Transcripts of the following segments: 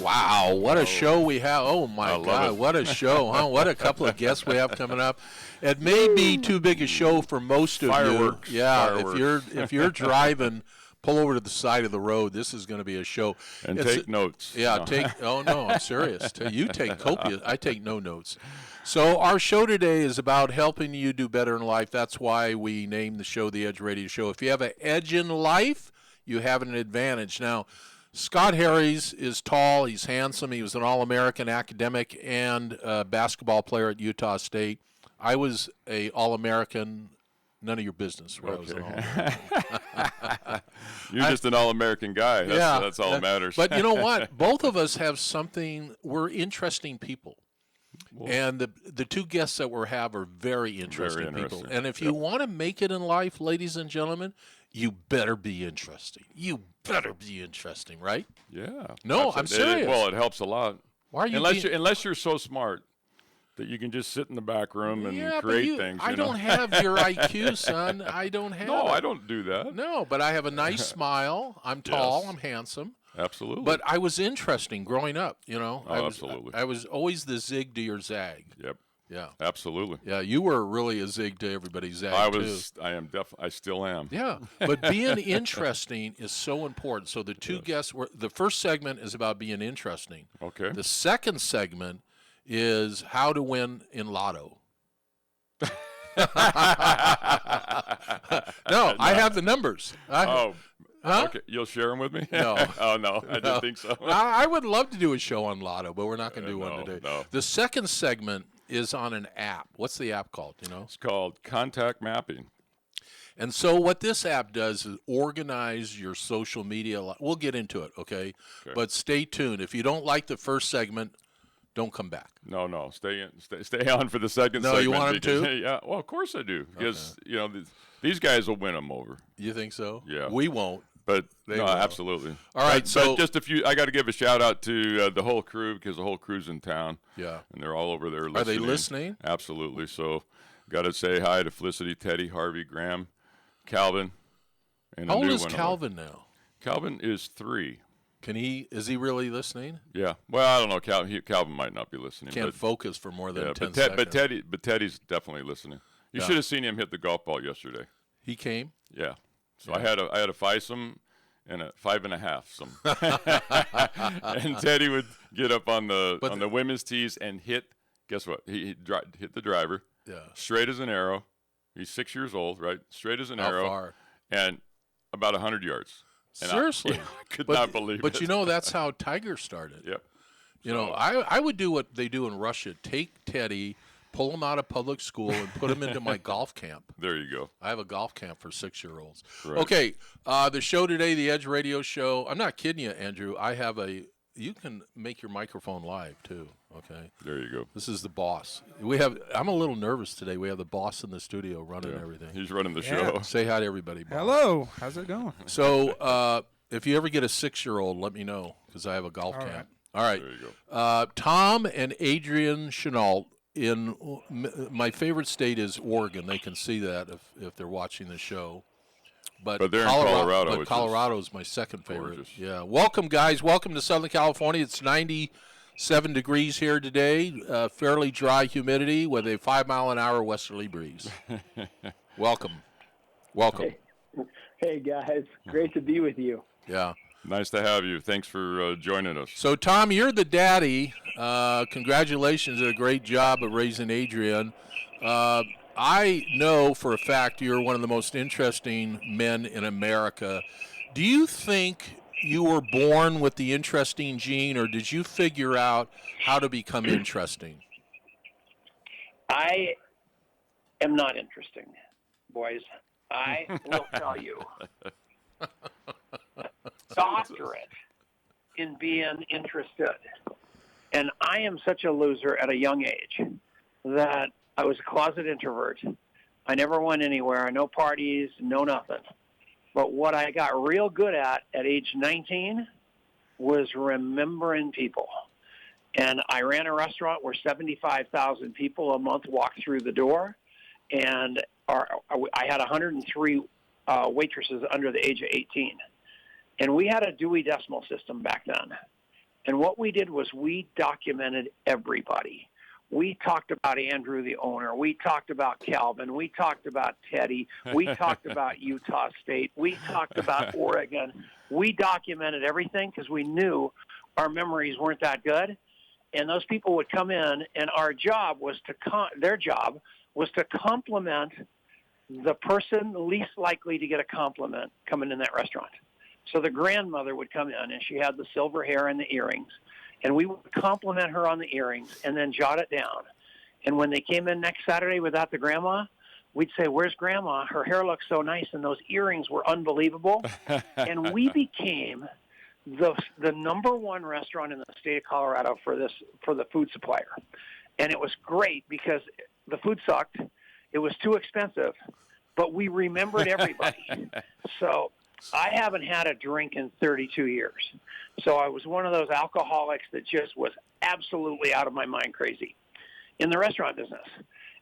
Wow, what a show we have. Oh, my God, what a show, huh? What a couple of guests we have coming up. It may be too big a show for most of Fireworks. you. Yeah, Fireworks. if you're driving, pull over to the side of the road. This is going to be a show. And take notes. Yeah, oh, no, I'm serious. You take copious. I take no notes. So our show today is about helping you do better in life. That's why we named the show the Edge Radio Show. If you have an edge in life, you have an advantage. Now, Scott Harries is tall. He's handsome. He was an All-American academic and basketball player at Utah State. I was a All-American. None of your business where I was an All-American. You're just an All-American guy. That's all that matters. But you know what? Both of us have something. We're interesting people. And the two guests that we have are very interesting people. And if you want to make it in life, ladies and gentlemen, you better be interesting. You better be interesting, right? Yeah. No, I'm serious. Well, it helps a lot. Why are you unless you're so smart that you can just sit in the back room and create things. I don't have your IQ, son. I don't have No, I don't do that. No, but I have a nice smile. I'm tall. Yes. I'm handsome. Absolutely. But I was interesting growing up, you know. Absolutely. I was always the zig to your zag. Yep. Yeah. Absolutely. Yeah, you were really a zig to everybody's zag, I still am. Yeah. But being interesting is so important. So the two guests the first segment is about being interesting. Okay. The second segment is how to win in lotto. No, I have the numbers. Huh? Okay, you'll share them with me? No. Oh, no, I didn't think so. I would love to do a show on lotto, but we're not going to do one today. No. The second segment is on an app. What's the app called, you know? It's called Contact Mapping. And so what this app does is organize your social media. We'll get into it, okay? But stay tuned. If you don't like the first segment, don't come back. No. Stay on for the second segment. No, you want them to? Yeah, well, of course I do. Because, these guys will win them over. You think so? Yeah. We won't. But absolutely. All right, but just a few. I got to give a shout out to the whole crew because the whole crew's in town. Yeah, and they're all over there listening. Are they listening? Absolutely. So, got to say hi to Felicity, Teddy, Harvey, Graham, Calvin, and how old is Calvin now? Calvin is 3. Is he really listening? Yeah. Well, I don't know. Calvin might not be listening. Can't focus for more than 10 seconds. But Teddy's definitely listening. You should have seen him hit the golf ball yesterday. He came? Yeah. So I had a 5-some and a 5.5-some. And Teddy would get up on the women's tees and hit. Guess what? He hit the driver. Yeah. Straight as an arrow. He's 6 years old, right? Straight as an arrow. How far? And about 100 yards. And seriously? I could not believe it. But that's how Tiger started. Yep. You know, I would do what they do in Russia. Take Teddy, pull him out of public school, and put him into my golf camp. There you go. I have a golf camp for 6-year-olds. Right. Okay, the show today, the Edge Radio Show. I'm not kidding you, Andrew. You can make your microphone live, too, okay? There you go. This is the boss. I'm a little nervous today. We have the boss in the studio running everything. He's running the show. Say hi to everybody, boss. Hello. How's it going? So if you ever get a 6-year-old, let me know because I have a golf camp. All right. There you go. Tom and Adrian Chenault in my favorite state is Oregon. They can see that if they're watching the show. But they're in Colorado. But Colorado is my second favorite. Gorgeous. Yeah. Welcome, guys. Welcome to Southern California. It's 97 degrees here today. Fairly dry humidity with a 5-mile-an-hour westerly breeze. Welcome. Hey, guys. Great to be with you. Yeah. Nice to have you. Thanks for joining us. So, Tom, you're the daddy. Congratulations. Did a great job of raising Adrian. I know for a fact you're one of the most interesting men in America. Do you think you were born with the interesting gene, or did you figure out how to become interesting? I am not interesting, boys. I will tell you. Doctorate in being interested. And I am such a loser at a young age that I was a closet introvert. I never went anywhere, no parties, no nothing. But what I got real good at age 19 was remembering people. And I ran a restaurant where 75,000 people a month walked through the door. And I had 103 waitresses under the age of 18. And we had a Dewey Decimal System back then. And what we did was we documented everybody. We talked about Andrew, the owner. We talked about Calvin. We talked about Teddy. We talked about Utah State. We talked about Oregon. We documented everything because we knew our memories weren't that good. And those people would come in, and our job was their job was to compliment the person least likely to get a compliment coming in that restaurant. So the grandmother would come in, and she had the silver hair and the earrings. And we would compliment her on the earrings and then jot it down. And when they came in next Saturday without the grandma, we'd say, "Where's Grandma? Her hair looks so nice, and those earrings were unbelievable." And we became the number one restaurant in the state of Colorado for the food supplier. And it was great because the food sucked. It was too expensive, but we remembered everybody. So I haven't had a drink in 32 years. So I was one of those alcoholics that just was absolutely out of my mind crazy in the restaurant business.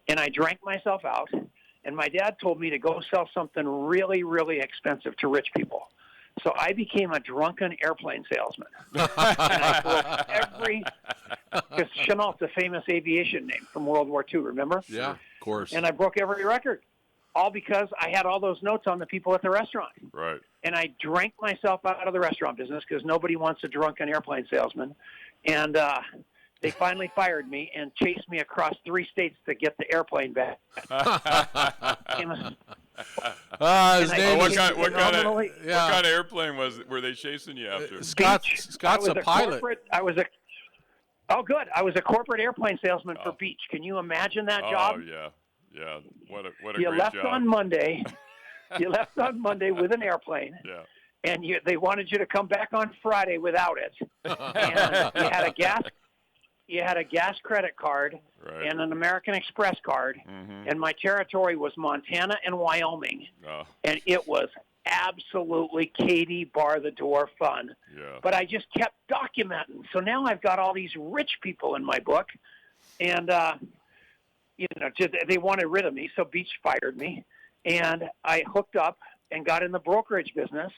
And I drank myself out, and my dad told me to go sell something really, really expensive to rich people. So I became a drunken airplane salesman. And I broke because Chenault's a famous aviation name from World War II, remember? Yeah, of course. And I broke every record, all because I had all those notes on the people at the restaurant. Right. And I drank myself out of the restaurant business because nobody wants a drunken airplane salesman. And they finally fired me and chased me across 3 states to get the airplane back. What kind of airplane were they chasing you after? Scott's a pilot. I was a corporate airplane salesman for Beach. Can you imagine that job? Oh yeah. What a great job. You left on Monday. You left on Monday with an airplane. Yeah. And they wanted you to come back on Friday without it. And you had a gas credit card and an American Express card. Mm-hmm. And my territory was Montana and Wyoming. Oh. And it was absolutely Katie bar the door fun. Yeah. But I just kept documenting. So now I've got all these rich people in my book. And, they wanted rid of me. So Beach fired me. And I hooked up and got in the brokerage business.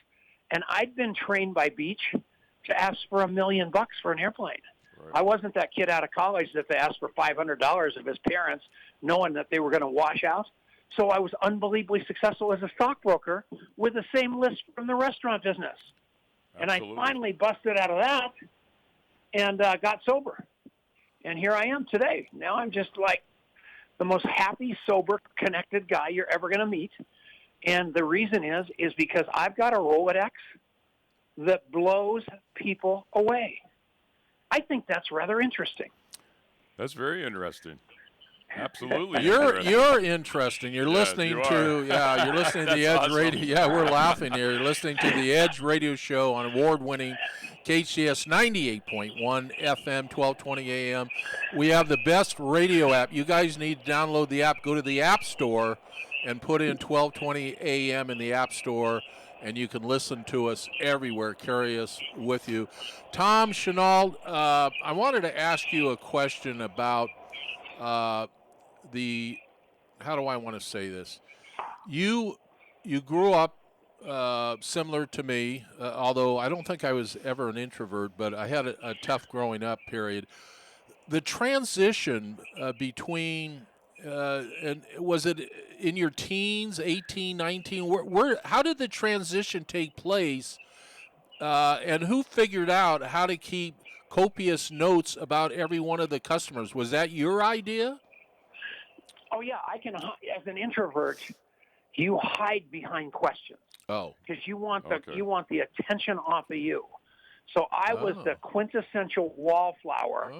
And I'd been trained by Beach to ask for $1 million for an airplane. Right. I wasn't that kid out of college that they asked for $500 of his parents, knowing that they were going to wash out. So I was unbelievably successful as a stockbroker with the same list from the restaurant business. Absolutely. And I finally busted out of that and got sober. And here I am today. Now I'm just like the most happy, sober, connected guy you're ever going to meet. And the reason is because I've got a Rolodex that blows people away. I think that's rather interesting. That's very interesting. Absolutely. You're interesting. You're listening you're listening to the Edge awesome. Radio. Yeah, we're laughing here. You're listening to the Edge Radio Show on award-winning KHTS 98.1 FM, 1220 AM. We have the best radio app. You guys need to download the app. Go to the App Store and put in 1220 AM in the App Store, and you can listen to us everywhere. Carry us with you. Tom Chenault, I wanted to ask you a question about how do I want to say this? You grew up similar to me, although I don't think I was ever an introvert, but I had a tough growing up period. The transition between and was it in your teens, 18, 19? How did the transition take place, and who figured out how to keep copious notes about every one of the customers? Was that your idea? Oh, yeah. I can. As an introvert, you hide behind questions. Oh. Because you want the attention off of you. So I was the quintessential wallflower,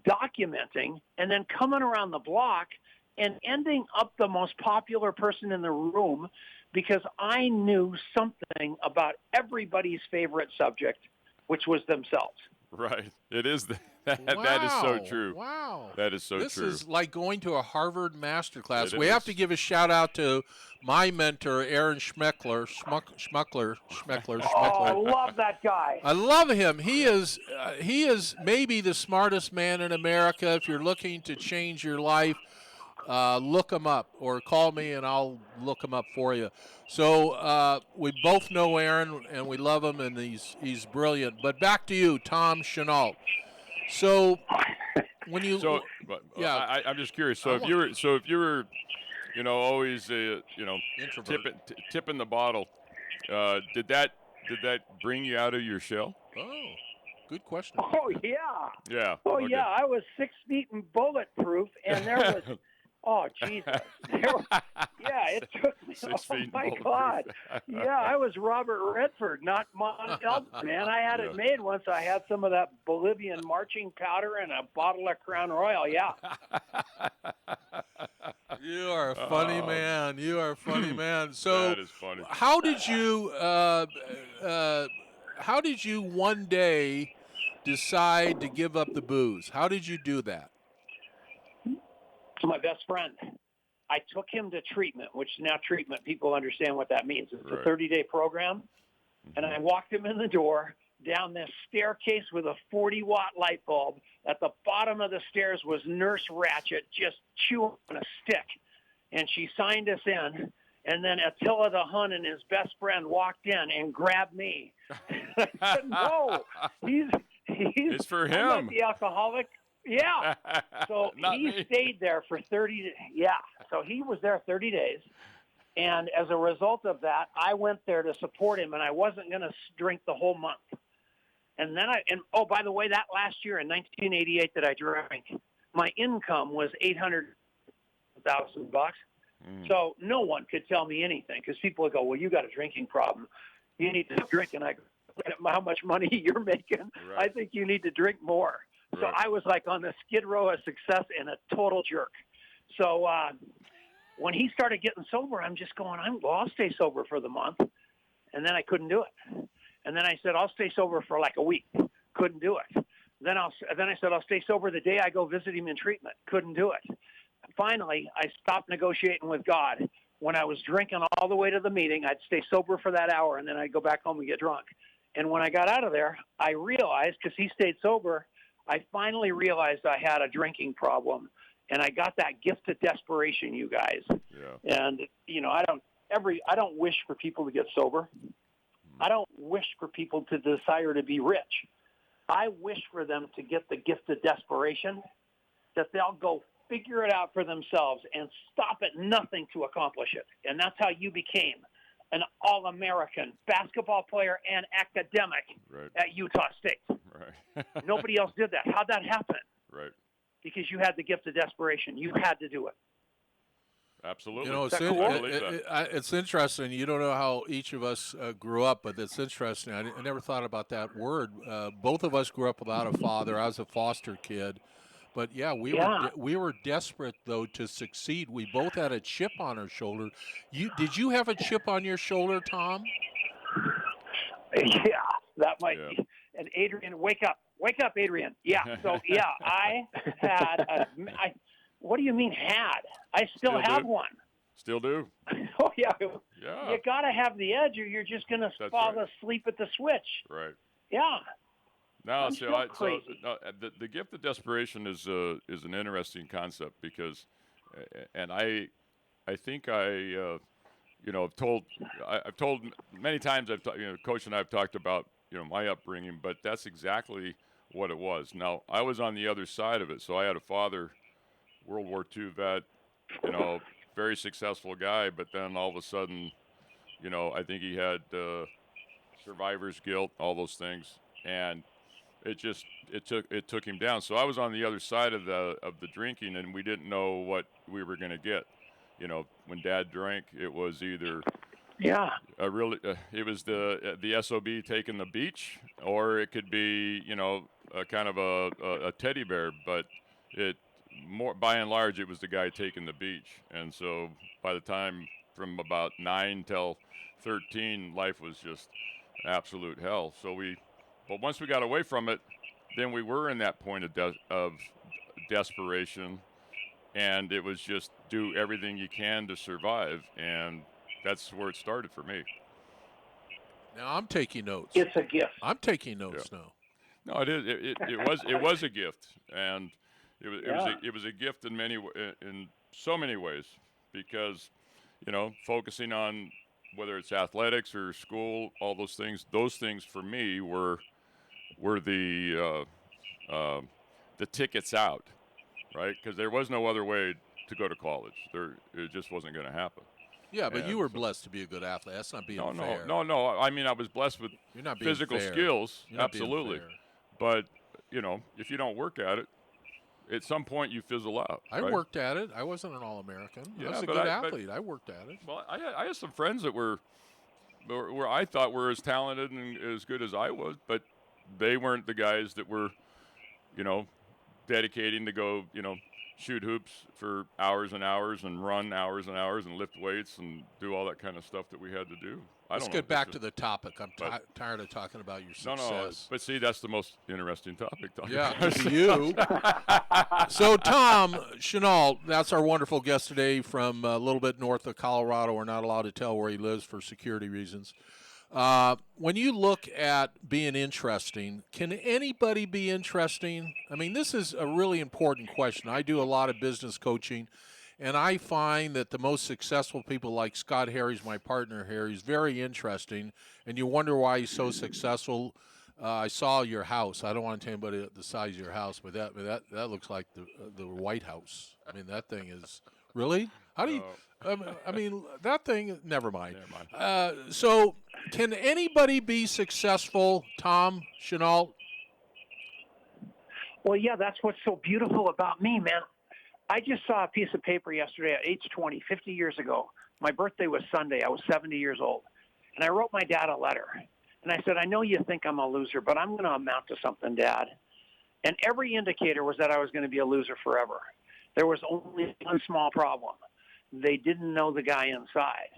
documenting and then coming around the block and ending up the most popular person in the room because I knew something about everybody's favorite subject, which was themselves. Right. It is. That is so true. Wow. That is so true. This is like going to a Harvard masterclass. We have to give a shout out to my mentor, Aaron Schmeckler. Oh, I love that guy. I love him. He is maybe the smartest man in America. If you're looking to change your life, look him up or call me and I'll look him up for you. So we both know Aaron and we love him and he's brilliant. But back to you, Tom Chenault. So when you I'm just curious. So if you were always tipping the bottle, did that bring you out of your shell? Oh, good question. Oh yeah. Yeah. Oh okay. yeah. I was 6 feet and bulletproof, and there was. Oh Jesus! It took me. 6 feet. Oh my God! Yeah, I was Robert Redford, not Montel. Man, I had it made once. I had some of that Bolivian marching powder and a bottle of Crown Royal. Yeah. You are a funny man. You are a funny man. So that is funny. How did you one day decide to give up the booze? How did you do that? My best friend. I took him to treatment, which now treatment, people understand what that means. It's a 30-day program. And I walked him in the door down this staircase with a 40-watt light bulb. At the bottom of the stairs was Nurse Ratchet just chewing on a stick. And she signed us in. And then Attila the Hun and his best friend walked in and grabbed me. I said, no, it's for him. I'm not the alcoholic. Yeah. So he stayed there for 30 days. Yeah. So he was there 30 days. And as a result of that, I went there to support him, and I wasn't going to drink the whole month. And then by the way, that last year in 1988 that I drank, my income was $800,000. So no one could tell me anything because people would go, well, you got a drinking problem. You need to drink. And I go, how much money you're making? Right. I think you need to drink more. Right. So I was like on the skid row of success and a total jerk. So when he started getting sober, I'm just going, I'll stay sober for the month. And then I couldn't do it. And then I said, I'll stay sober for like a week. Couldn't do it. Then I said, I'll stay sober the day I go visit him in treatment. Couldn't do it. Finally, I stopped negotiating with God. When I was drinking all the way to the meeting, I'd stay sober for that hour, and then I'd go back home and get drunk. And when I got out of there, I realized, because he stayed sober, I finally realized I had a drinking problem. And I got that gift of desperation, you guys. Yeah. And, I don't wish for people to get sober. I don't wish for people to desire to be rich. I wish for them to get the gift of desperation, that they'll go figure it out for themselves and stop at nothing to accomplish it. And that's how you became an All-American basketball player and academic at Utah State. Right. Nobody else did that. How'd that happen? Right. Because you had the gift of desperation. You had to do it. Absolutely. It's interesting. You don't know how each of us grew up, but it's interesting. I never thought about that word. Both of us grew up without a father. I was a foster kid. But we were desperate though to succeed. We both had a chip on our shoulder. Did you have a chip on your shoulder, Tom? Yeah, that might be. And Adrian, wake up, Adrian. Yeah. So I had. What do you mean had? I still have one. Still do. Oh yeah. Yeah. You got to have the edge, or you're just gonna fall asleep at the switch. Right. Yeah. No, the gift of desperation is an interesting concept because, and I think I've told many times Coach and I have talked about my upbringing, but that's exactly what it was. Now I was on the other side of it, so I had a father, World War II vet, very successful guy, but then all of a sudden, I think he had survivor's guilt, all those things, and it took him down. So I was on the other side of the drinking, and we didn't know what we were going to get. When Dad drank, it was either it was the SOB taking the beach, or it could be a kind of a teddy bear. But by and large, it was the guy taking the beach. And so by the time from about 9 till 13, life was just absolute hell. But once we got away from it, then we were in that point of desperation, and it was just do everything you can to survive, and that's where it started for me. Now I'm taking notes. It's a gift. I'm taking notes now. No, it is. It was a gift, and it was a gift in so many ways, because, focusing on whether it's athletics or school, all those things. Those things for me were the tickets out, right? Because there was no other way to go to college. It just wasn't going to happen. Yeah, but you were blessed to be a good athlete. That's not being fair. No. I mean, I was blessed with physical skills, absolutely. But if you don't work at it, at some point you fizzle out. I worked at it. I wasn't an All-American. I was a good athlete. I worked at it. Well, I had some friends that were I thought were as talented and as good as I was, but they weren't the guys that were, dedicating to go, shoot hoops for hours and hours and run hours and hours and lift weights and do all that kind of stuff that we had to do. Let's get back to the topic. I'm tired of talking about your success. No, but see, that's the most interesting topic. To you. So, Tom Chenault, that's our wonderful guest today from a little bit north of Colorado. We're not allowed to tell where he lives for security reasons. When you look at being interesting, can anybody be interesting? I mean, this is a really important question. I do a lot of business coaching, and I find that the most successful people, like Scott Harries, my partner here, he's very interesting, and you wonder why he's so successful. I saw your house. I don't want to tell anybody the size of your house, but that looks like the White House. I mean, that thing is really. How do you? I mean, that thing. Never mind. So, can anybody be successful, Tom Chenault? Well, yeah, that's what's so beautiful about me, man. I just saw a piece of paper yesterday at age 20, 50 years ago. My birthday was Sunday. I was 70 years old. And I wrote my dad a letter. And I said, I know you think I'm a loser, but I'm going to amount to something, Dad. And every indicator was that I was going to be a loser forever. There was only one small problem. They didn't know the guy inside.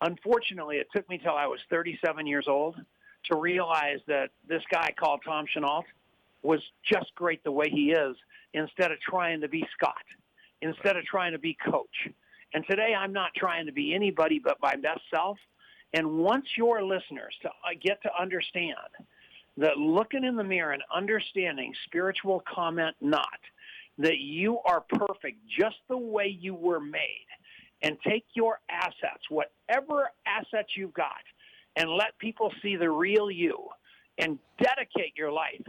Unfortunately, it took me till I was 37 years old to realize that this guy called Tom Chenault was just great the way he is, instead of trying to be Scott, instead of trying to be Coach. And today I'm not trying to be anybody but my best self. And once your listeners get to understand that looking in the mirror and understanding spiritual comment not, that you are perfect just the way you were made, and take your assets, whatever assets you've got, and let people see the real you, and dedicate your life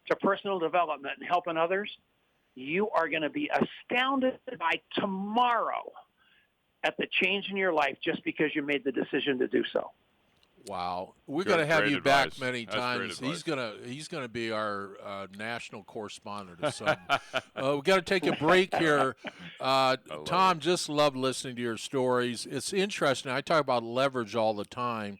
to personal development and helping others, you are going to be astounded by tomorrow at the change in your life just because you made the decision to do so. Wow, we're going to have you back many times. He's gonna be our national correspondent or something. We've got to take a break here. Tom, just love listening to your stories. It's interesting. I talk about leverage all the time,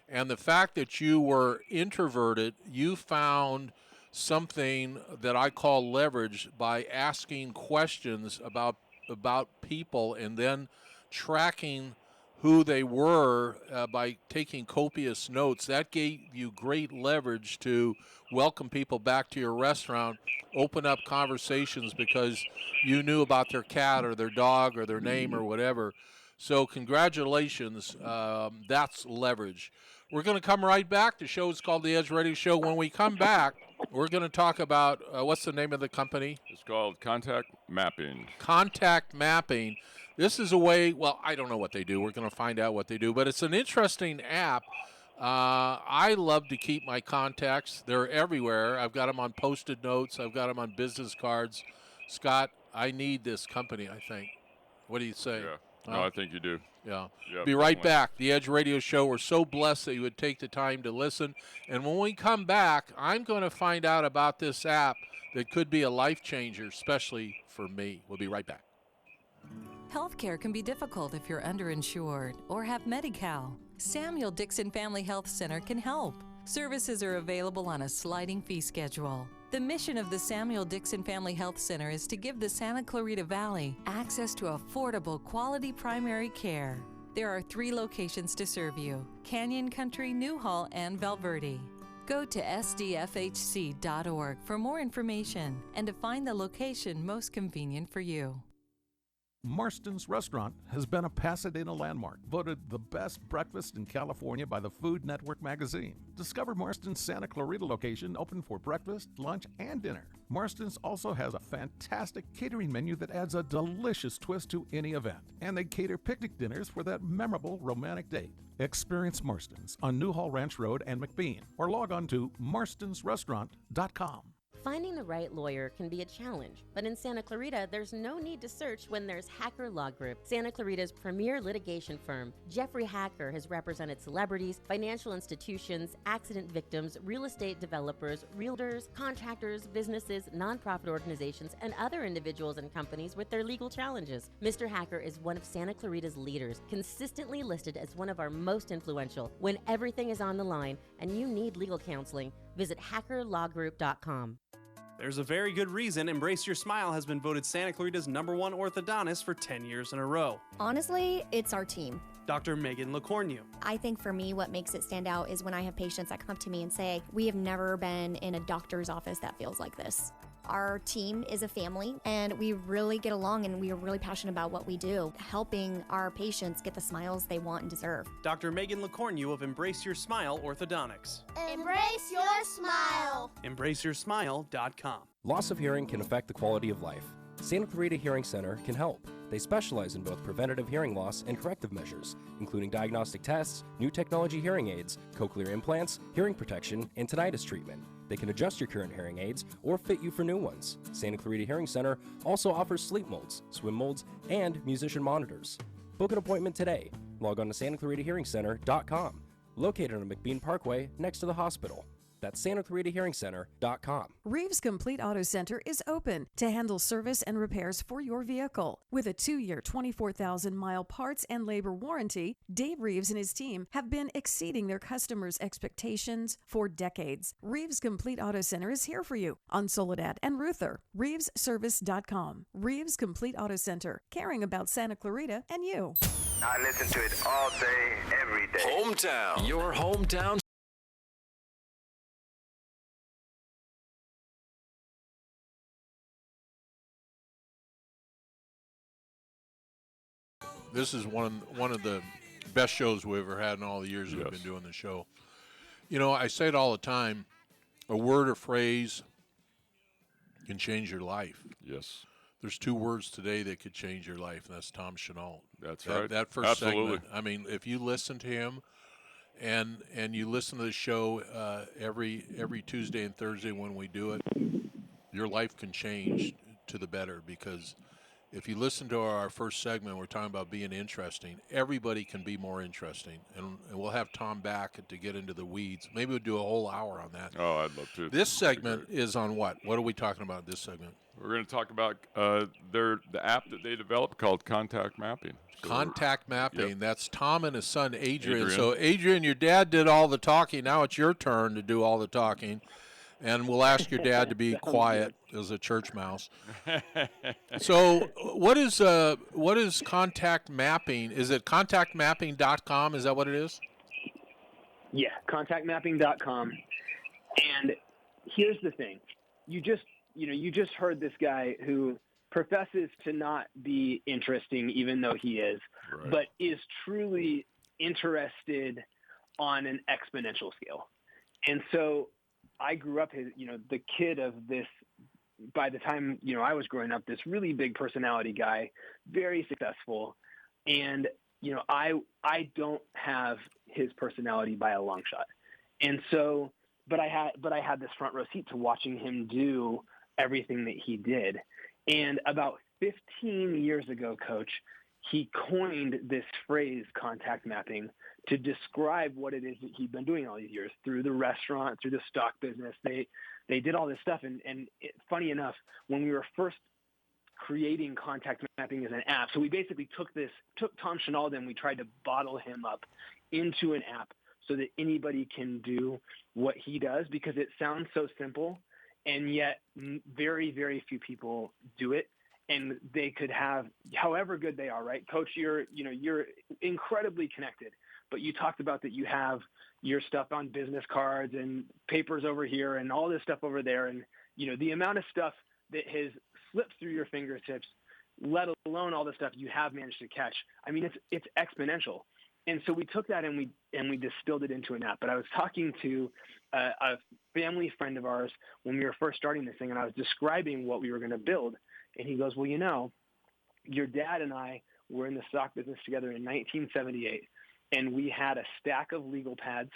and the fact that you were introverted, you found something that I call leverage by asking questions about people and then tracking who they were by taking copious notes. That gave you great leverage to welcome people back to your restaurant, open up conversations because you knew about their cat or their dog or their name or whatever. So congratulations. That's leverage. We're going to come right back. The show is called The Edge Radio Show. When we come back, we're going to talk about what's the name of the company? It's called Contact Mapping. Contact Mapping. This is a way, well, I don't know what they do. We're going to find out what they do, but it's an interesting app. I love to keep my contacts. They're everywhere. I've got them on Post-it notes. I've got them on business cards. Scott, I need this company, I think. What do you say? Yeah. No, I think you do. Yeah. Yep, Be right definitely. back. The Edge Radio Show. We're so blessed that you would take the time to listen. And when we come back, I'm going to find out about this app that could be a life changer, especially for me. We'll be right back. Healthcare can be difficult if you're underinsured or have Medi-Cal. Samuel Dixon Family Health Center can help. Services are available on a sliding fee schedule. The mission of the Samuel Dixon Family Health Center is to give the Santa Clarita Valley access to affordable, quality primary care. There are 3 locations to serve you: Canyon Country, Newhall, and Valverde. Go to sdfhc.org for more information and to find the location most convenient for you. Marston's Restaurant has been a Pasadena landmark, voted the best breakfast in California by the Food Network magazine. Discover Marston's Santa Clarita location, open for breakfast, lunch, and dinner. Marston's also has a fantastic catering menu that adds a delicious twist to any event. And they cater picnic dinners for that memorable romantic date. Experience Marston's on Newhall Ranch Road and McBean, or log on to marstonsrestaurant.com. Finding the right lawyer can be a challenge, but in Santa Clarita, there's no need to search when there's Hacker Law Group, Santa Clarita's premier litigation firm. Jeffrey Hacker has represented celebrities, financial institutions, accident victims, real estate developers, realtors, contractors, businesses, nonprofit organizations, and other individuals and companies with their legal challenges. Mr. Hacker is one of Santa Clarita's leaders, consistently listed as one of our most influential. When everything is on the line and you need legal counseling, visit hackerlawgroup.com. There's a very good reason Embrace Your Smile has been voted Santa Clarita's #1 orthodontist for 10 years in a row. Honestly, it's our team. Dr. Megan LeCornu. I think for me, what makes it stand out is when I have patients that come up to me and say, we have never been in a doctor's office that feels like this. Our team is a family, and we really get along, and we are really passionate about what we do, helping our patients get the smiles they want and deserve. Dr. Megan LeCornu of Embrace Your Smile Orthodontics. Embrace your smile. EmbraceYourSmile.com. Loss of hearing can affect the quality of life. Santa Clarita Hearing Center can help. They specialize in both preventative hearing loss and corrective measures, including diagnostic tests, new technology hearing aids, cochlear implants, hearing protection, and tinnitus treatment. They can adjust your current hearing aids or fit you for new ones. Santa Clarita Hearing Center also offers sleep molds, swim molds, and musician monitors. Book an appointment today. Log on to SantaClaritaHearingCenter.com, located on McBean Parkway next to the hospital. That's SantaClaritaHearingCenter.com. Reeves Complete Auto Center is open to handle service and repairs for your vehicle. With a 2-year, 24,000-mile parts and labor warranty, Dave Reeves and his team have been exceeding their customers' expectations for decades. Reeves Complete Auto Center is here for you on Soledad and Ruther. ReevesService.com. Reeves Complete Auto Center, caring about Santa Clarita and you. I listen to it all day, every day. Hometown. Your hometown. This is one of the best shows we've ever had in all the years we've been doing the show. You know, I say it all the time, a word or phrase can change your life. Yes. There's 2 words today that could change your life, and that's Tom Chenault. That's right. That first Absolutely. segment, I mean, if you listen to him and you listen to the show every Tuesday and Thursday when we do it, your life can change to the better, because if you listen to our first segment, we're talking about being interesting. Everybody can be more interesting, and we'll have Tom back to get into the weeds. Maybe we'll do a whole hour on that. Oh, I'd love to. This segment is on what? What are we talking about this segment? We're going to talk about the app that they developed called Contact Mapping. So Contact Mapping. Yep. That's Tom and his son, Adrian. So, Adrian, your dad did all the talking. Now it's your turn to do all the talking. And we'll ask your dad to be quiet as a church mouse. So what is Contact Mapping? Is it contactmapping.com? Is that what it is? Yeah, contactmapping.com. And here's the thing. You just heard this guy who professes to not be interesting, even though he is, right, but is truly interested on an exponential scale. And so I grew up, the kid of this, by the time, I was growing up, this really big personality guy, very successful. And, I don't have his personality by a long shot. And so, but I had this front row seat to watching him do everything that he did. And about 15 years ago, Coach, he coined this phrase, contact mapping, to describe what it is that he'd been doing all these years through the restaurant, through the stock business. They did all this stuff. And funny enough, when we were first creating contact mapping as an app, so we basically took Tom Chenault and we tried to bottle him up into an app so that anybody can do what he does, because it sounds so simple, and yet very, very few people do it. And they could have, however good they are, right? Coach, you're incredibly connected, but you talked about that you have your stuff on business cards and papers over here and all this stuff over there. And, the amount of stuff that has slipped through your fingertips let alone all the stuff you have managed to catch. I mean, it's exponential. And so we took that and we distilled it into an app. But I was talking to a family friend of ours when we were first starting this thing, and I was describing what we were going to build. And he goes, well, you know, your dad and I were in the stock business together in 1978, and we had a stack of legal pads.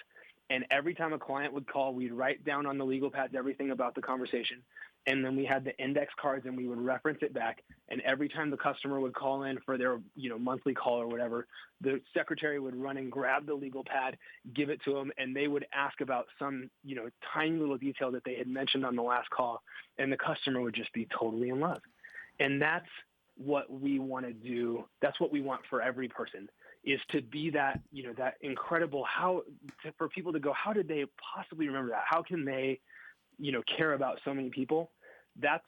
And every time a client would call, we'd write down on the legal pads everything about the conversation. And then we had the index cards, and we would reference it back. And every time the customer would call in for their, monthly call or whatever, the secretary would run and grab the legal pad, give it to them, and they would ask about some, tiny little detail that they had mentioned on the last call. And the customer would just be totally in love. And that's what we want to do. That's what we want for every person, is to be that, that incredible, for people to go, how did they possibly remember that? How can they, care about so many people? That's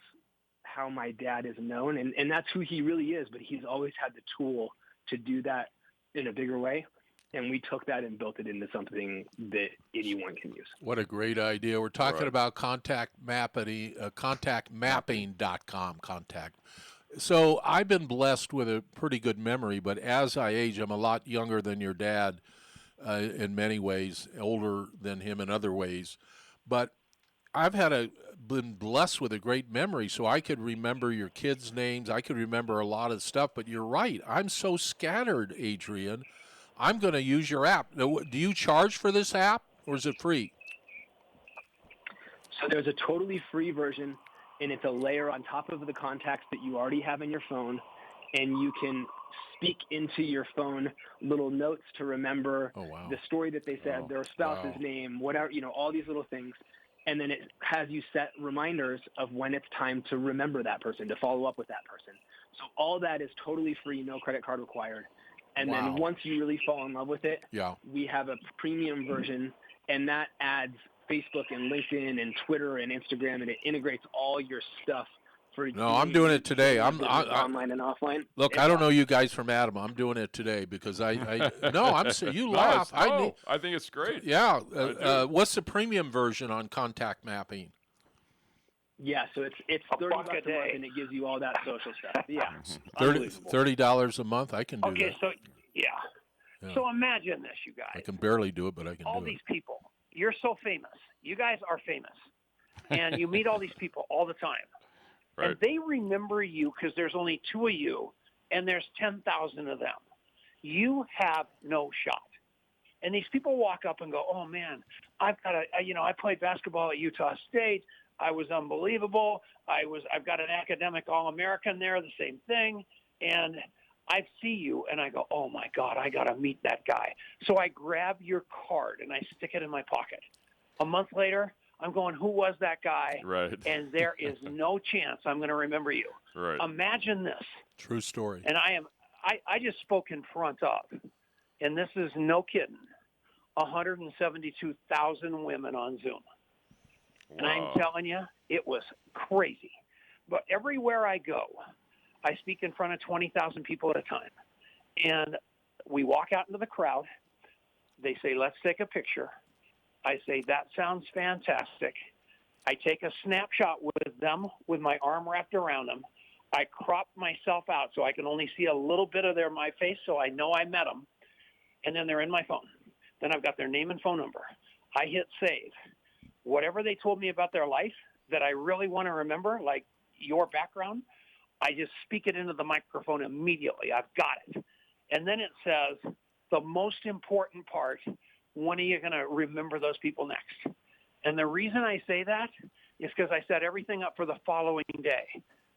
how my dad is known. And that's who he really is, but he's always had the tool to do that in a bigger way. And we took that and built it into something that anyone can use. What a great idea. We're talking about contactmapping.com. So I've been blessed with a pretty good memory, but as I age, I'm a lot younger than your dad in many ways, older than him in other ways. But I've been blessed with a great memory, so I could remember your kids' names. I could remember a lot of stuff, but you're right. I'm so scattered, Adrian. I'm going to use your app. Do you charge for this app, or is it free? So there's a totally free version, and it's a layer on top of the contacts that you already have in your phone, and you can speak into your phone little notes to remember the story that they said, their spouse's name, whatever, all these little things. And then it has you set reminders of when it's time to remember that person, to follow up with that person. So all that is totally free, no credit card required. And then once you really fall in love with it, we have a premium version, and that adds Facebook and LinkedIn and Twitter and Instagram, and it integrates all your stuff. No, I'm doing it today. I'm online and offline. Look, I don't know you guys from Adam. I'm doing it today because you laugh. I think it's great. Yeah. What's the premium version on contact mapping? Yeah, so it's $30 a month, and it gives you all that social stuff. Yeah, $30 a month. I can do that. Okay, so so imagine this, you guys. I can barely do it, but I can do it. All these people. You're so famous. You guys are famous, and you meet all these people all the time. Right. And they remember you because there's only 2 of you, and there's 10,000 of them. You have no shot. And these people walk up and go, "Oh man, I've got I played basketball at Utah State. I was unbelievable. I've got an academic All-American there, the same thing, and I see you, and I go, oh my God, I got to meet that guy." So I grab your card and I stick it in my pocket. A month later, I'm going, who was that guy? Right. And there is no chance I'm going to remember you. Right. Imagine this. True story. And I just spoke in front of, and this is no kidding, 172,000 women on Zoom. Wow. And I'm telling you, it was crazy. But everywhere I go, I speak in front of 20,000 people at a time. And we walk out into the crowd. They say, let's take a picture. I say, that sounds fantastic. I take a snapshot with them with my arm wrapped around them. I crop myself out so I can only see a little bit of my face so I know I met them. And then they're in my phone. Then I've got their name and phone number. I hit save. Whatever they told me about their life that I really want to remember, like your background, I just speak it into the microphone immediately. I've got it. And then it says, the most important part, when are you going to remember those people next? And the reason I say that is because I set everything up for the following day.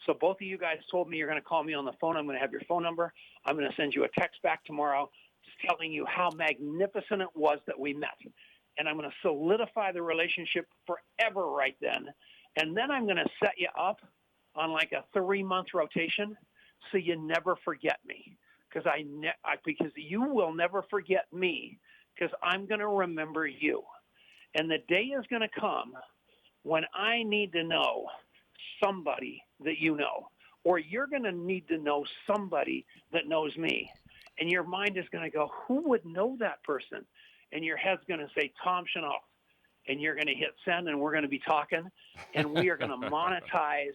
So both of you guys told me you're going to call me on the phone. I'm going to have your phone number. I'm going to send you a text back tomorrow just telling you how magnificent it was that we met. And I'm going to solidify the relationship forever right then. And then I'm going to set you up on like a 3-month rotation so you never forget me. Because you will never forget me because I'm going to remember you. And the day is going to come when I need to know somebody that you know, or you're going to need to know somebody that knows me. And your mind is going to go, who would know that person? And your head's going to say, Tom Chenault. And you're going to hit send, and we're going to be talking, and we are going to monetize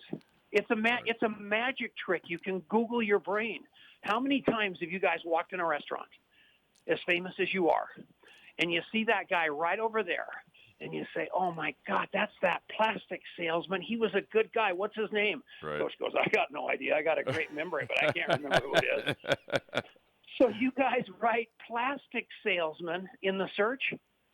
It's a magic trick. You can Google your brain. How many times have you guys walked in a restaurant, as famous as you are, and you see that guy right over there, and you say, "Oh my God, that's that plastic salesman. He was a good guy. What's his name?" Right. Coach goes, "I got no idea. I got a great memory, but I can't remember who it is." So you guys write plastic salesman in the search,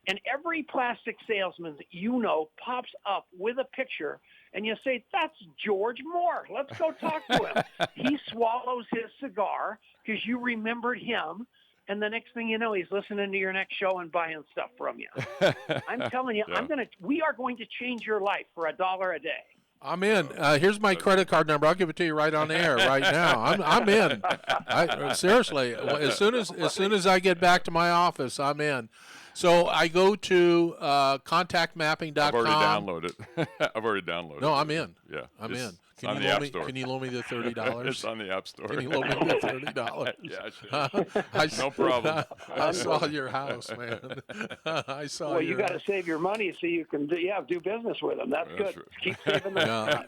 and every plastic salesman that you know pops up with a picture, and you say, "That's George Moore. Let's go talk to him." He swallows his cigar because you remembered him, and the next thing you know, he's listening to your next show and buying stuff from you. I'm telling you, Yeah. we are going to change your life for $1 a day. I'm in. Here's my credit card number. I'll give it to you right on the air right now. I'm in. Seriously, as soon as I get back to my office, I'm in. So I go to contactmapping.com. I've already downloaded it. No, I'm in. Yeah. I'm in. On the App Store. Can you loan me the $30? It's on the App Store. Can you loan me the $30? Yeah, no problem. I saw your house, man. I saw. Well, you got to save your money so you can do business with them. That's good. Right. Keep saving them.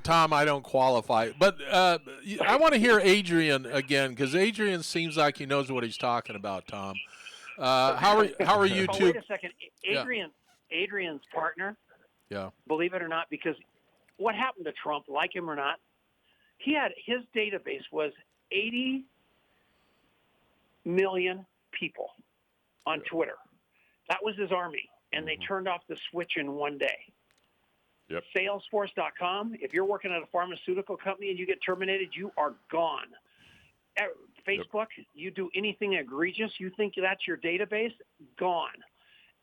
Tom, I don't qualify. But I want to hear Adrian again because Adrian seems like he knows what he's talking about. Tom, how are you two? Wait a second, Adrian's partner. Yeah. Believe it or not, because what happened to Trump, like him or not, his database was 80 million people on Twitter. That was his army, and they turned off the switch in one day. Yep. Salesforce.com, if you're working at a pharmaceutical company and you get terminated, you are gone. Facebook, you do anything egregious, you think that's your database, gone.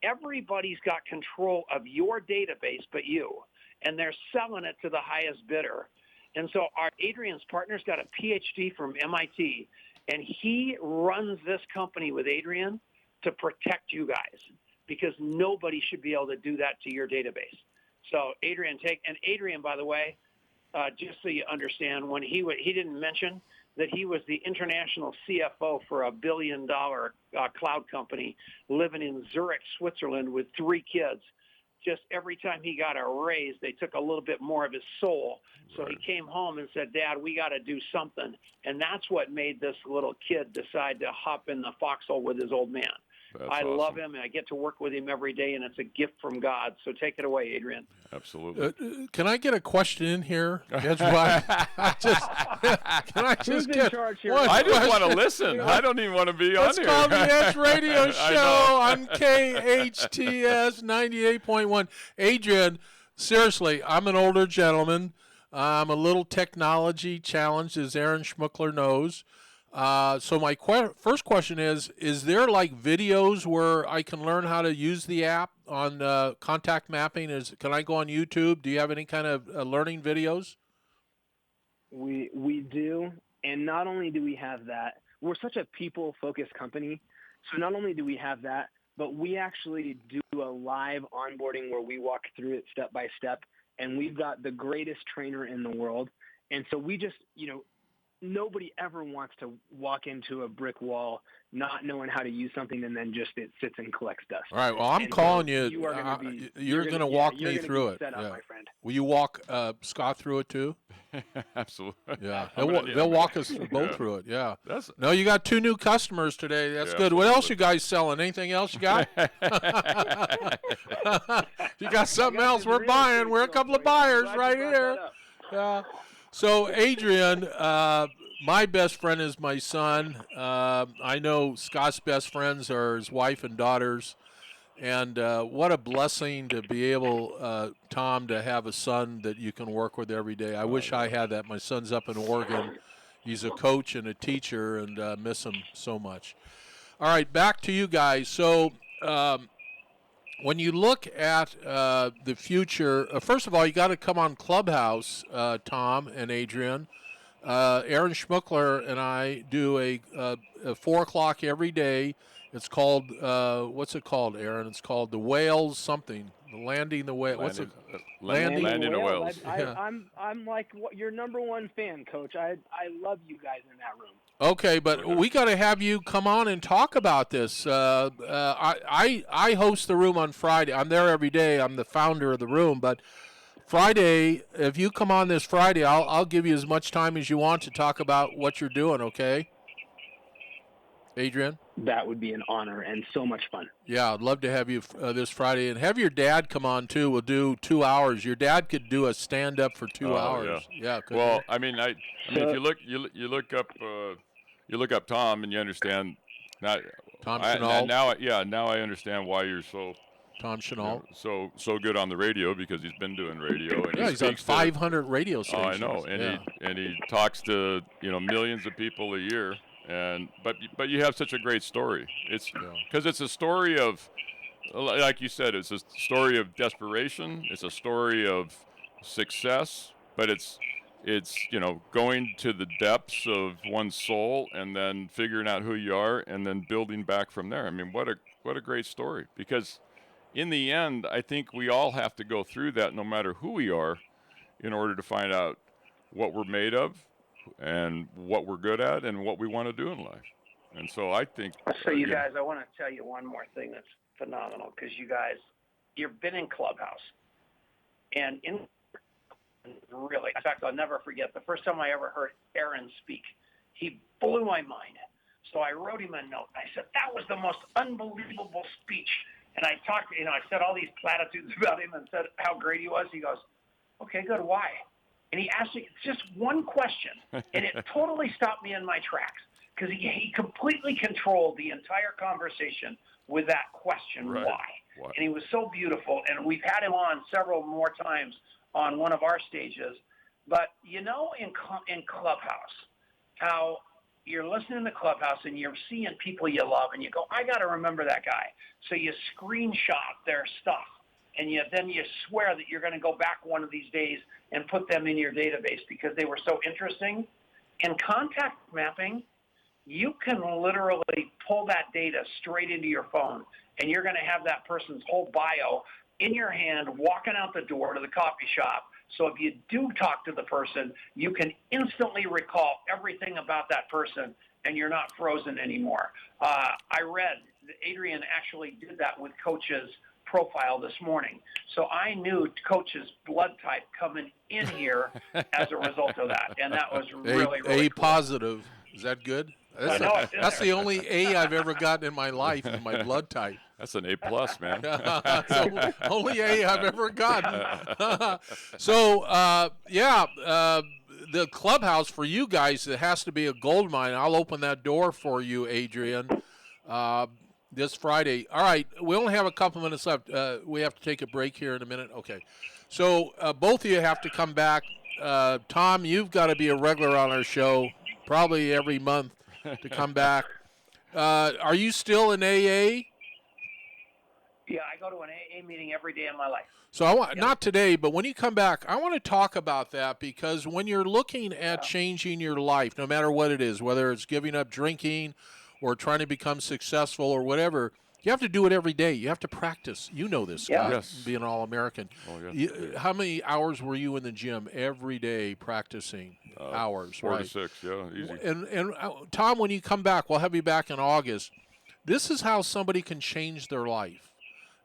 Everybody's got control of your database but you, and they're selling it to the highest bidder. And so Adrian's partner's got a PhD from MIT, and he runs this company with Adrian to protect you guys because nobody should be able to do that to your database. So Adrian, by the way, just so you understand, when he didn't mention that he was the international CFO for a $1 billion cloud company living in Zurich, Switzerland with 3 kids. Just every time he got a raise, they took a little bit more of his soul. So he came home and said, "Dad, we got to do something." And that's what made this little kid decide to hop in the foxhole with his old man. I love him, and I get to work with him every day, and it's a gift from God. So take it away, Adrian. Absolutely. Can I get a question in here? That's why. Who's in charge here? I just want to listen. I don't even want to be on here. It's called the Edge Radio Show on KHTS 98.1. Adrian, seriously, I'm an older gentleman. I'm a little technology challenged, as Aaron Schmuckler knows. So my first question is there like videos where I can learn how to use the app on contact mapping? Can I go on YouTube? Do you have any kind of learning videos? We do, and not only do we have that, we're such a people-focused company, so not only do we have that, but we actually do a live onboarding where we walk through it step by step, and we've got the greatest trainer in the world, and so we just, nobody ever wants to walk into a brick wall not knowing how to use something and then just it sits and collects dust. All right. Well, I'm calling you. You're going to walk me through it. Set up, my friend. Will you walk Scott through it too? Absolutely. Yeah. They'll walk us both through it. Yeah. No, you got 2 new customers today. That's good. What else you guys selling? Anything else you got? You got something else we're buying. We're a couple of buyers right here. Yeah. So, Adrian, my best friend is my son. I know Scott's best friends are his wife and daughters. And what a blessing to be able, Tom, to have a son that you can work with every day. I wish I had that. My son's up in Oregon. He's a coach and a teacher, and miss him so much. All right, back to you guys. So when you look at the future, first of all, you got to come on Clubhouse, Tom and Adrian. Aaron Schmuckler and I do a 4 o'clock every day. It's called, what's it called, Aaron? It's called the Whales something. Landing the Whale. What's it? Landing the Whales. I'm like your number one fan, Coach. I love you guys in that room. Okay, but we got to have you come on and talk about this. I host the room on Friday. I'm there every day. I'm the founder of the room, but Friday, if you come on this Friday, I'll give you as much time as you want to talk about what you're doing, okay? Adrian? That would be an honor and so much fun. Yeah, I'd love to have you this Friday. And have your dad come on, too. We'll do 2 hours. Your dad could do a stand-up for 2 hours. Yeah. Well, I mean, if you look up Tom and you understand now. Tom Chenault. Now I understand why you're so Tom Chenault. So good on the radio, because he's been doing radio, and he's on 500 radio stations. Oh, I know, and he talks to millions of people a year, but you have such a great story. It's because it's a story of, like you said, it's a story of desperation. It's a story of success, but it's going to the depths of one's soul and then figuring out who you are and then building back from there. I mean, what a great story, because in the end, I think we all have to go through that, no matter who we are, in order to find out what we're made of and what we're good at and what we want to do in life. And so I think... So you guys, I want to tell you one more thing that's phenomenal, because you've been in Clubhouse. And in fact, I'll never forget, the first time I ever heard Aaron speak, he blew my mind. So I wrote him a note. I said, that was the most unbelievable speech. And I talked, I said all these platitudes about him and said how great he was. He goes, okay, good, why? And he asked me just one question, and it totally stopped me in my tracks, because he completely controlled the entire conversation with that question, why? And he was so beautiful, and we've had him on several more times on one of our stages. But in Clubhouse, how you're listening to Clubhouse and you're seeing people you love, and you go, I got to remember that guy. So you screenshot their stuff, and then you swear that you're going to go back one of these days and put them in your database because they were so interesting. In contact mapping, you can literally pull that data straight into your phone, and you're going to have that person's whole bio in your hand walking out the door to the coffee shop. So if you do talk to the person, you can instantly recall everything about that person, and you're not frozen anymore. I read that Adrian actually did that with Coach's profile this morning. So I knew Coach's blood type coming in here as a result of that, and that was really A cool. positive. Is that good? That's the only A I've ever gotten in my life, is my blood type. That's an A+, man. So, only A I've ever gotten. So, the Clubhouse for you guys, it has to be a gold mine. I'll open that door for you, Adrian, this Friday. All right, we only have a couple minutes left. We have to take a break here in a minute. Okay. So, both of you have to come back. Tom, you've got to be a regular on our show, probably every month, to come back. Are you still in AA? Yeah, I go to an AA meeting every day of my life. So I want, not today, but when you come back, I want to talk about that, because when you're looking at changing your life, no matter what it is, whether it's giving up drinking or trying to become successful or whatever, you have to do it every day. You have to practice. You know this, Scott, being an All-American. Oh, yeah. How many hours were you in the gym every day practicing? Hours, 4 right? to 6, yeah, easy. And Tom, when you come back, we'll have you back in August. This is how somebody can change their life.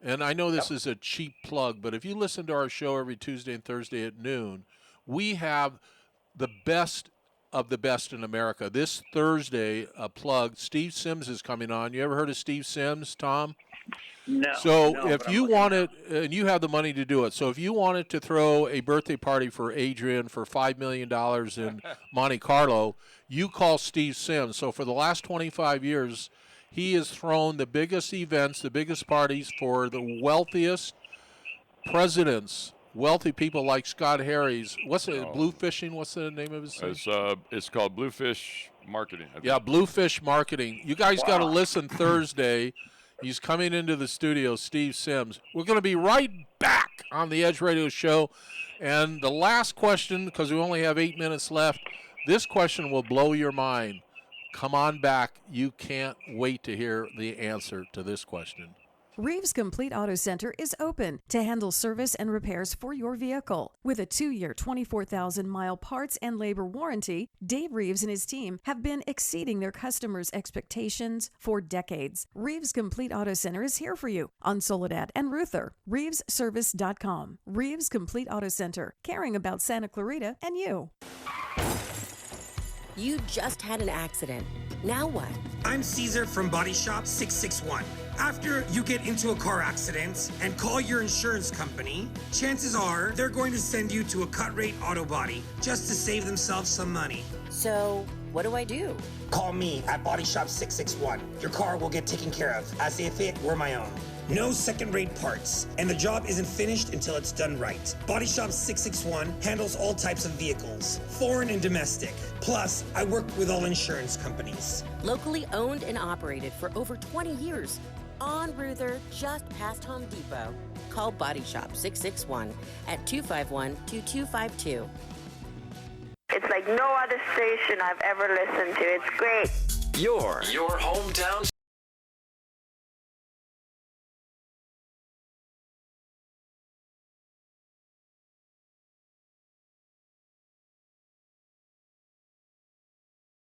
And I know this is a cheap plug, but if you listen to our show every Tuesday and Thursday at noon, we have the best of the best in America. This Thursday, a plug, Steve Sims is coming on. You ever heard of Steve Sims, Tom? No. So if you wanted, and you have the money to do it, so if you wanted to throw a birthday party for Adrian for $5 million in Monte Carlo, you call Steve Sims. So for the last 25 years, he has thrown the biggest events, the biggest parties for the wealthiest presidents, wealthy people like Scott Harries. What's it, Blue Fishing? What's the name of his thing? It's called Bluefish Marketing. Yeah, Bluefish Marketing. You guys got to listen Thursday. He's coming into the studio, Steve Sims. We're going to be right back on the Edge Radio Show. And the last question, because we only have 8 minutes left, this question will blow your mind. Come on back. You can't wait to hear the answer to this question. Reeves Complete Auto Center is open to handle service and repairs for your vehicle. With a 2-year, 24,000-mile parts and labor warranty, Dave Reeves and his team have been exceeding their customers' expectations for decades. Reeves Complete Auto Center is here for you on Soledad and Ruther. ReevesService.com. Reeves Complete Auto Center, caring about Santa Clarita and you. You just had an accident. Now what? I'm Caesar from Body Shop 661. After you get into a car accident and call your insurance company, chances are they're going to send you to a cut-rate auto body just to save themselves some money. So, what do I do? Call me at Body Shop 661. Your car will get taken care of as if it were my own. No second-rate parts, and the job isn't finished until it's done right. Body Shop 661 handles all types of vehicles, foreign and domestic. Plus, I work with all insurance companies. Locally owned and operated for over 20 years. On Ruther, just past Home Depot. Call Body Shop 661 at 251-2252. It's like no other station I've ever listened to. It's great. Your hometown.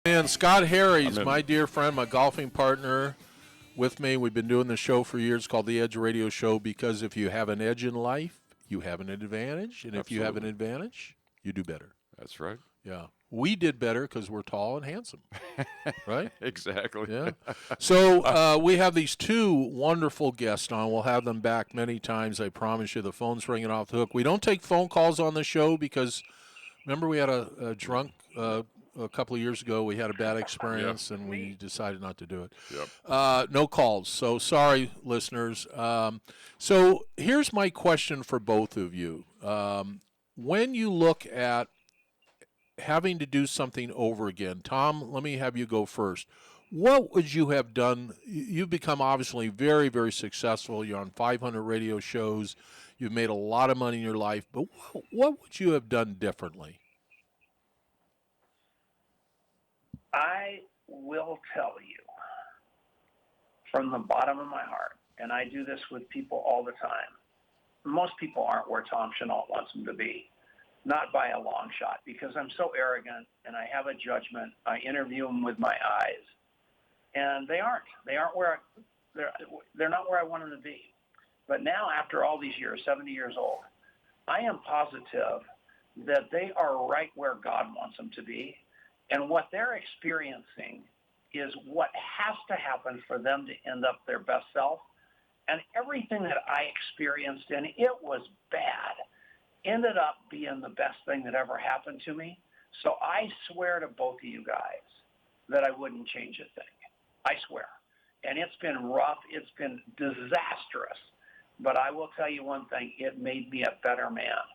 And Scott Harries, my dear friend, my golfing partner with me. We've been doing the show for years called The Edge Radio Show because if you have an edge in life, you have an advantage. And if you have an advantage, you do better. That's right. Yeah. We did better because we're tall and handsome, right? Exactly. Yeah. So we have these two wonderful guests on. We'll have them back many times. I promise you. The phone's ringing off the hook. We don't take phone calls on the show because, remember, we had a drunk a couple of years ago. We had a bad experience, and we decided not to do it. Yep. No calls. So sorry, listeners. So here's my question for both of you. When you look at having to do something over again, Tom, let me have you go first. What would you have done? You've become obviously very, very successful. You're on 500 radio shows. You've made a lot of money in your life. But what would you have done differently? I will tell you from the bottom of my heart, and I do this with people all the time, most people aren't where Tom Chenault wants them to be. Not by a long shot, because I'm so arrogant and I have a judgment. I interview them with my eyes, and they aren't. They aren't where they're not where I want them to be. But now, after all these years, 70 years old, I am positive that they are right where God wants them to be, and what they're experiencing is what has to happen for them to end up their best self. And everything that I experienced, and it was bad, ended up being the best thing that ever happened to me. So I swear to both of you guys that I wouldn't change a thing. I swear. And it's been rough. It's been disastrous. But I will tell you one thing. It made me a better man.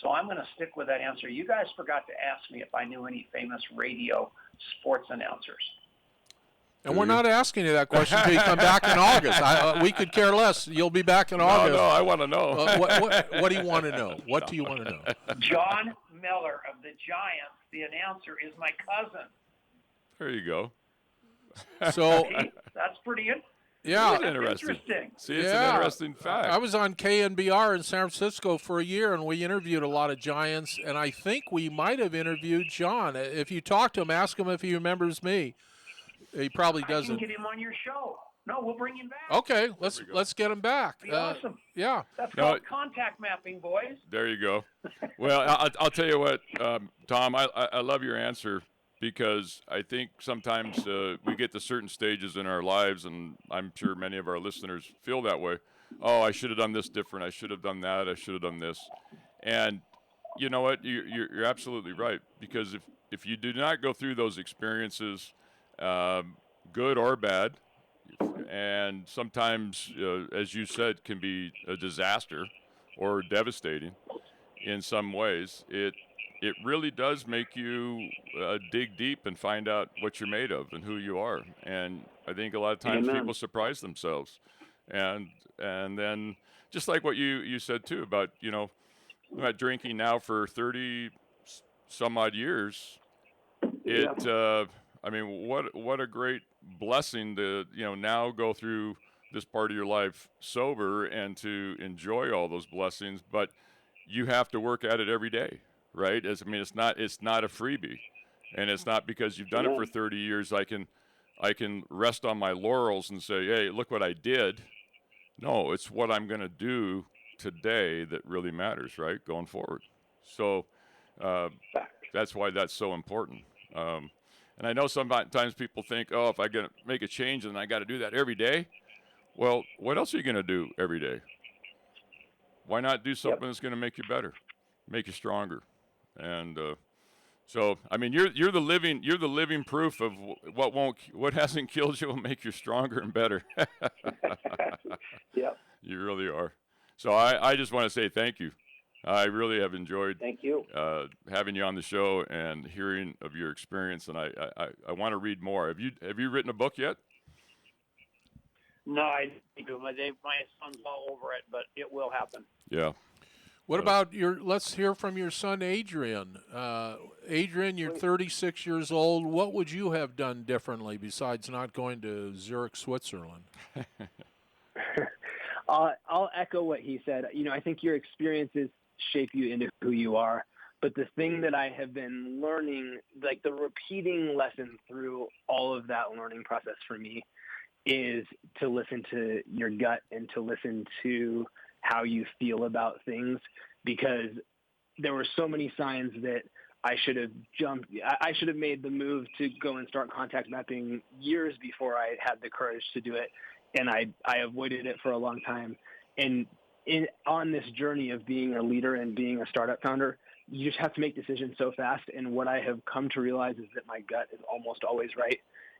So I'm going to stick with that answer. You guys forgot to ask me if I knew any famous radio sports announcers. And we're not asking you that question until you come back in August. We could care less. You'll be back in August. No, I want to know. What do you want to know? What do you want to know? John Miller of the Giants, the announcer, is my cousin. There you go. So see, that's pretty interesting. Yeah. That's interesting. See, it's an interesting fact. I was on KNBR in San Francisco for a year, and we interviewed a lot of Giants, and I think we might have interviewed John. If you talk to him, ask him if he remembers me. He probably doesn't. I can get him on your show. No, we'll bring him back. Okay, let's get him back. Be awesome. Yeah. That's called contact mapping, boys. There you go. Well, I'll tell you what, Tom, I love your answer because I think sometimes we get to certain stages in our lives, and I'm sure many of our listeners feel that way. Oh, I should have done this different. I should have done that. I should have done this. And you know what? You're absolutely right, because if you do not go through those experiences, good or bad, and sometimes, as you said, can be a disaster or devastating in some ways, it really does make you dig deep and find out what you're made of and who you are. And I think a lot of times people surprise themselves. And then just like what you said too about, I'm not drinking now for 30 some odd years. I mean, what a great blessing to, now go through this part of your life sober and to enjoy all those blessings, but you have to work at it every day, right? It's not a freebie, and it's not because you've done it for 30 years. I can rest on my laurels and say, hey, look what I did. No, it's what I'm going to do today that really matters, right? Going forward. So that's why that's so important. And I know sometimes people think, oh, if I got to make a change, then I got to do that every day. Well, what else are you going to do every day? Why not do something that's going to make you better, make you stronger? And so, I mean, you're the living proof of what hasn't killed you will make you stronger and better. Yep. You really are. So I just want to say thank you. I really have enjoyed having you on the show and hearing of your experience, and I want to read more. Have you written a book yet? No, I do. My son's all over it, but it will happen. Yeah. What about let's hear from your son, Adrian. Adrian, you're 36 years old. What would you have done differently besides not going to Zurich, Switzerland? I'll echo what he said. I think your experiences shape you into who you are. But the thing that I have been learning, like the repeating lesson through all of that learning process for me, is to listen to your gut and to listen to how you feel about things, because there were so many signs that I should have made the move to go and start contact mapping years before I had the courage to do it. And I avoided it for a long time. And on this journey of being a leader and being a startup founder, you just have to make decisions so fast. And what I have come to realize is that my gut is almost always right.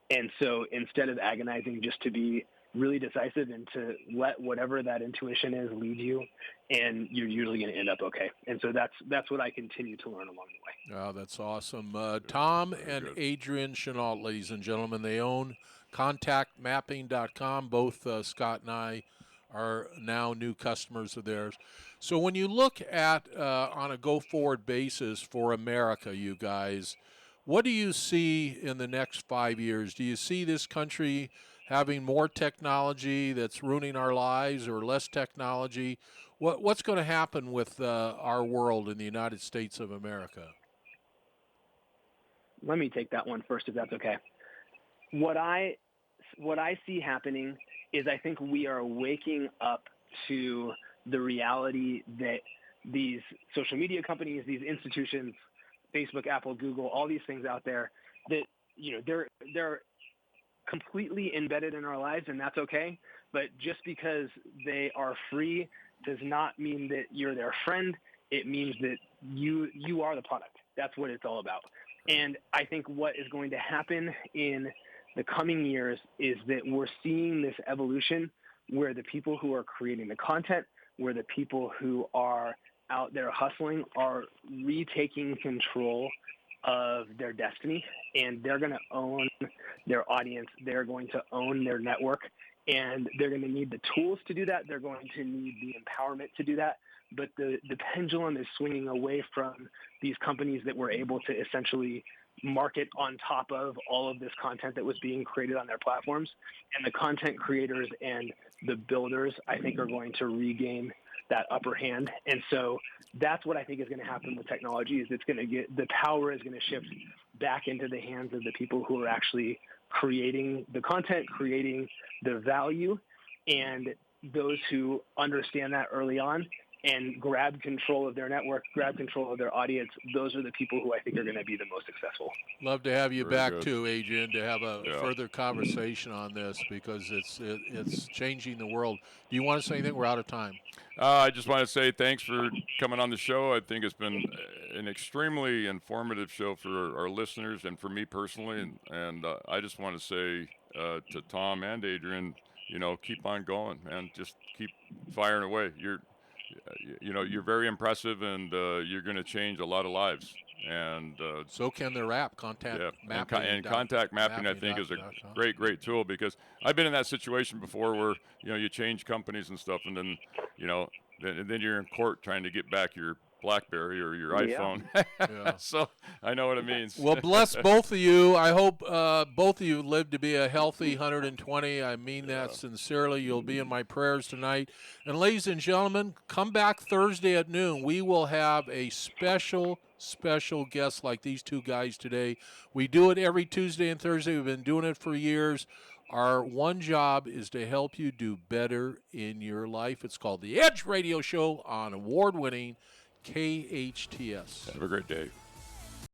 And so instead of agonizing, just to be really decisive and to let whatever that intuition is lead you, and you're usually going to end up okay. And so that's what I continue to learn along the way. Oh, that's awesome. Tom and Adrian Chenault, ladies and gentlemen, they own contactmapping.com. Both Scott and I are now new customers of theirs. So when you look at on a go-forward basis for America, you guys, what do you see in the next 5 years? Do you see this country having more technology that's ruining our lives, or less technology? What's going to happen with our world in the United States of America? Let me take that one first, if that's okay. What I see happening is I think we are waking up to the reality that these social media companies, these institutions, Facebook, Apple, Google, all these things out there, that they're completely embedded in our lives, and that's okay. But just because they are free does not mean that you're their friend. It means that you are the product. That's what it's all about. And I think what is going to happen in the coming years is that we're seeing this evolution where the people who are creating the content, where the people who are out there hustling are retaking control of their destiny, and they're going to own their audience. They're going to own their network, and they're going to need the tools to do that. They're going to need the empowerment to do that. But the pendulum is swinging away from these companies that were able to essentially market on top of all of this content that was being created on their platforms. And the content creators and the builders, I think, are going to regain that upper hand. And so that's what I think is going to happen with technology, is it's going to get, the power is going to shift back into the hands of the people who are actually creating the content, creating the value, and those who understand that early on and grab control of their network, grab control of their audience, those are the people who I think are going to be the most successful. Love to have you back too, Adrian, to have a further conversation on this, because it's changing the world. Do you want to say anything? We're out of time. I just want to say thanks for coming on the show. I think it's been an extremely informative show for our listeners and for me personally. And I just want to say to Tom and Adrian, keep on going, man. Just keep firing away. You're very impressive, and you're going to change a lot of lives. And so can their app, Contact Mapping. And Contact Mapping, I think, is a great tool, because I've been in that situation before where you change companies and stuff, and then then you're in court trying to get back your BlackBerry or your iPhone. Yeah. So I know what it means. Well, bless both of you. I hope both of you live to be a healthy 120. I mean that sincerely. You'll be in my prayers tonight. And ladies and gentlemen, come back Thursday at noon. We will have a special guest like these two guys today. We do it every Tuesday and Thursday. We've been doing it for years. Our one job is to help you do better in your life. It's called The Edge Radio Show on award-winning KHTS. Have a great day.